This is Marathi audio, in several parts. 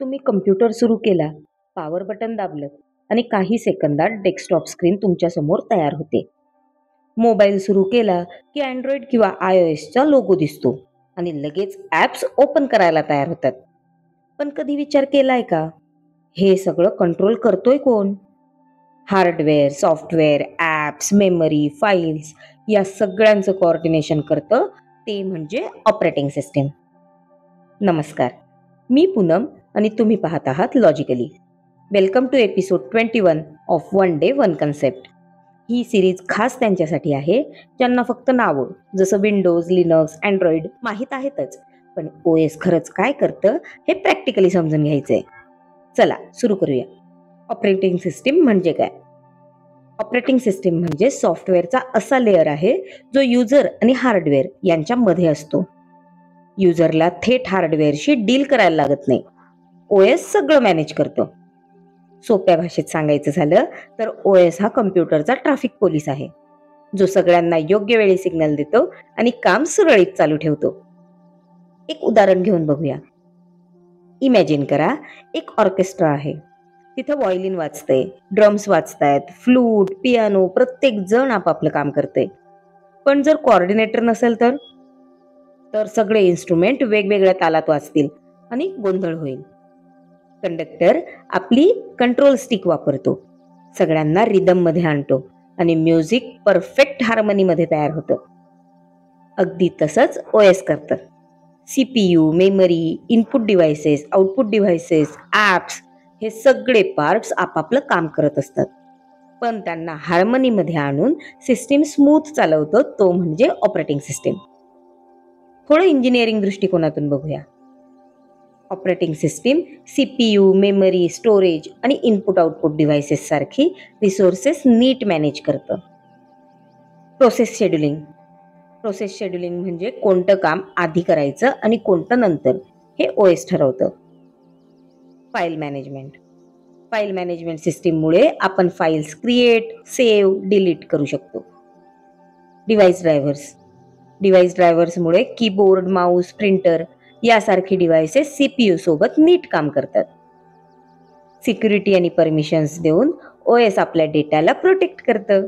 तुम्ही कम्प्युटर सुरू केला, पॉवर बटन दाबलं आणि काही सेकंदात डेस्कटॉप स्क्रीन तुमच्यासमोर तयार होते. मोबाईल सुरू केला की अँड्रॉइड किंवा iOSचा लोगो दिसतो आणि लगेच ॲप्स ओपन करायला तयार होतात. पण कधी विचार केलाय का, हे सगळं कंट्रोल करतोय कोण? Hardware, software, apps, memory, files या सगळ्यांचं कोऑर्डिनेशन करतं ते म्हणजे ऑपरेटिंग सिस्टीम. नमस्कार, मी पूनम आणि तुम्ही पाहत आहात logically. Welcome to episode 21 of one day one concept. ही सिरीज खास त्यांच्यासाठी आहे ज्यांना फक्त नावं जसं विंडोज, लिनक्स, अँड्रॉइड माहीत आहेतच, पण OS खरंच काय करतं हे प्रॅक्टिकली समजून घ्यायचंय. चला सुरू करूया. ऑपरेटिंग सिस्टीम म्हणजे काय? ऑपरेटिंग सिस्टीम म्हणजे सॉफ्टवेअरचा असा लेअर आहे जो युजर आणि हार्डवेअर यांच्या मध्ये असतो. युजरला थेट हार्डवेअरशी डील करायला लागत नाही. OS सगळं मॅनेज करतो. सोप्या भाषेत सांगायचं झालं तर OS हा कम्प्युटरचा ट्रॅफिक पोलीस आहे, जो सगळ्यांना योग्य वेळी सिग्नल देतो आणि काम सुरळीत चालू ठेवतो. एक उदाहरण घेऊन बघूया. इमॅजिन करा, एक ऑर्केस्ट्रा आहे. तिथं व्हायोलिन वाजतंय, ड्रम्स वाजतायत, फ्लूट, पियानो, प्रत्येक जण आपापलं काम करतंय. पण जर कोऑर्डिनेटर नसेल तर सगळे इन्स्ट्रुमेंट वेगवेगळ्या तालात वाजतील आणि गोंधळ होईल. कंडक्टर आपली कंट्रोल स्टिक वापरतो, सगळ्यांना रिदम मध्ये आणतो आणि म्युझिक परफेक्ट हार्मनीमध्ये तयार होतं. अगदी तसंच OS करतं. CPU, memory, input devices, output devices, apps हे सगळे पार्ट्स आपापलं काम करत असतात, पण त्यांना हार्मनीमध्ये आणून सिस्टीम स्मूथ चालवतो तो म्हणजे ऑपरेटिंग सिस्टीम. थोडं इंजिनिअरिंग दृष्टिकोनातून बघूया. Operating system CPU, memory, storage आणि इनपुट आउटपुट डिव्हायसेस सारखी रिसोर्सेस नीट मॅनेज करतं. प्रोसेस शेड्युलिंग म्हणजे कोणतं काम आधी करायचं आणि कोणतं नंतर हे OS ठरवतं. फाईल मॅनेजमेंट सिस्टीममुळे आपण फाईल्स क्रिएट, सेव्ह, डिलीट करू शकतो. डिव्हाइस ड्रायव्हर्समुळे कीबोर्ड, माऊस, प्रिंटर यासारखी डिव्हाइसेस CPU सोबत नीट काम करतात. सिक्युरिटी आणि परमिशन्स देऊन OS आपल्या डेटाला प्रोटेक्ट करतं.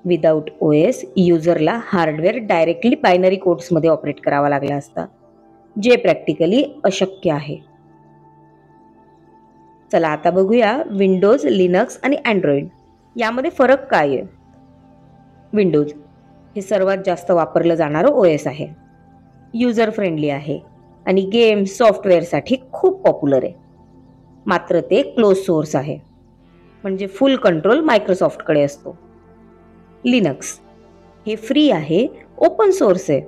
विदाउट OS युजरला हार्डवेअर डायरेक्टली बायनरी कोड्समध्ये ऑपरेट करावा लागला असता, जे प्रॅक्टिकली अशक्य आहे. चला आता बघूया विंडोज, लिनक्स आणि अँड्रॉइड यामध्ये फरक काय आहे. विंडोज हे सर्वात जास्त वापरलं जाणारं OS आहे. युजर फ्रेंडली आहे आणि गेम सॉफ्टवेअरसाठी खूप पॉप्युलर आहे. मात्र ते क्लोज सोर्स आहे, म्हणजे फुल कंट्रोल मायक्रोसॉफ्टकडे असतो. लिनक्स हे फ्री आहे, ओपन सोर्स आहे,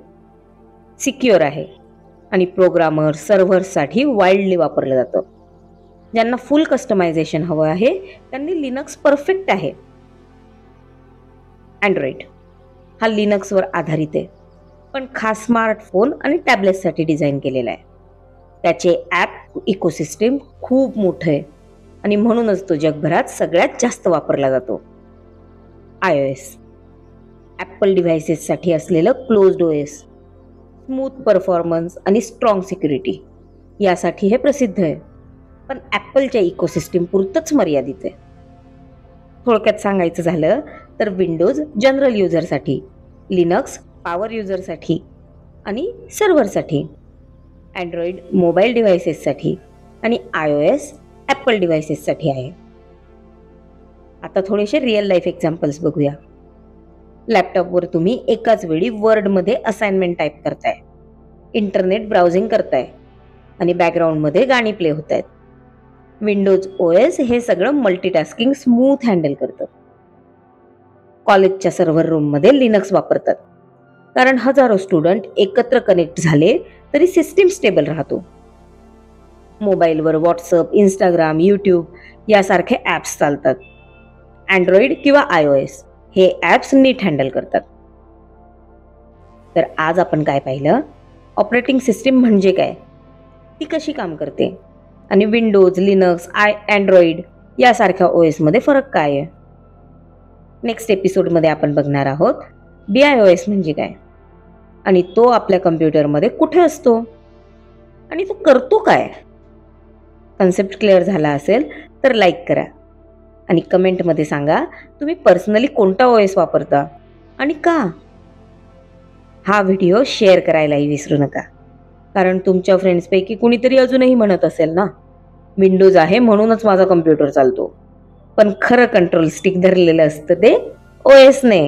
सिक्युअर आहे आणि प्रोग्रामर, सर्व्हर्ससाठी वाईडली वापरलं जातं. ज्यांना फुल कस्टमायझेशन हवं आहे त्यांनी लिनक्स परफेक्ट आहे. अँड्रॉइड हा लिनक्सवर आधारित आहे, पण खास स्मार्टफोन आणि टॅबलेटसाठी डिझाईन केलेला आहे. त्याचे ॲप इकोसिस्टीम खूप मोठं आहे आणि म्हणूनच तो जगभरात सगळ्यात जास्त वापरला जातो. iOS ॲपल डिव्हायसेससाठी असलेलं क्लोज्ड OS, स्मूथ परफॉर्मन्स आणि स्ट्रॉंग सिक्युरिटी यासाठी हे प्रसिद्ध आहे, पण ॲपलच्या इकोसिस्टीम पुरतंच मर्यादित आहे. थोडक्यात सांगायचं झालं तर विंडोज जनरल युजरसाठी, लिनक्स पॉवर युजरसाठी आणि सर्व्हरसाठी, अँड्रॉइड मोबाईल डिव्हायसेससाठी आणि iOS ॲपल डिव्हायसेससाठी आहे. आता थोडेसे रिअल लाईफ एक्झाम्पल्स बघूया. लॅपटॉपवर तुम्ही एकाच वेळी वर्डमध्ये असाइनमेंट टाईप करताय, इंटरनेट ब्राउझिंग करताय आणि बॅकग्राऊंडमध्ये गाणी प्ले होत आहेत. विंडोज OS हे सगळं मल्टीटास्किंग स्मूथ हँडल करतं. कॉलेजच्या सर्व्हर रूममध्ये लिनक्स वापरतात, कारण हजारो स्टुडंट एकत्र कनेक्ट झाले तरी सिस्टीम स्टेबल राहतो. मोबाईलवर व्हॉट्सअप, इंस्टाग्राम, यूट्यूब यासारखे ॲप्स चालतात. अँड्रॉइड किंवा iOS हे ॲप्स नीट हँडल करतात. तर आज आपण काय पाहिलं, ऑपरेटिंग सिस्टीम म्हणजे काय, ती कशी काम करते आणि विंडोज, लिनक्स, अँड्रॉइड यासारख्या OS मध्ये फरक काय आहे. नेक्स्ट एपिसोडमध्ये आपण बघणार आहोत BIOS म्हणजे काय आणि तो आपल्या कम्प्युटरमध्ये कुठे असतो आणि तो करतो काय. कन्सेप्ट क्लिअर झाला असेल तर लाईक करा आणि कमेंटमध्ये सांगा तुम्ही पर्सनली कोणता OS वापरता आणि का. हा व्हिडिओ शेअर करायलाही विसरू नका, कारण तुमच्या फ्रेंड्सपैकी कुणीतरी अजूनही म्हणत असेल ना, विंडोज आहे म्हणूनच माझा कम्प्युटर चालतो, पण खरं कंट्रोल स्टिक धरलेलं असतं ते OS ने.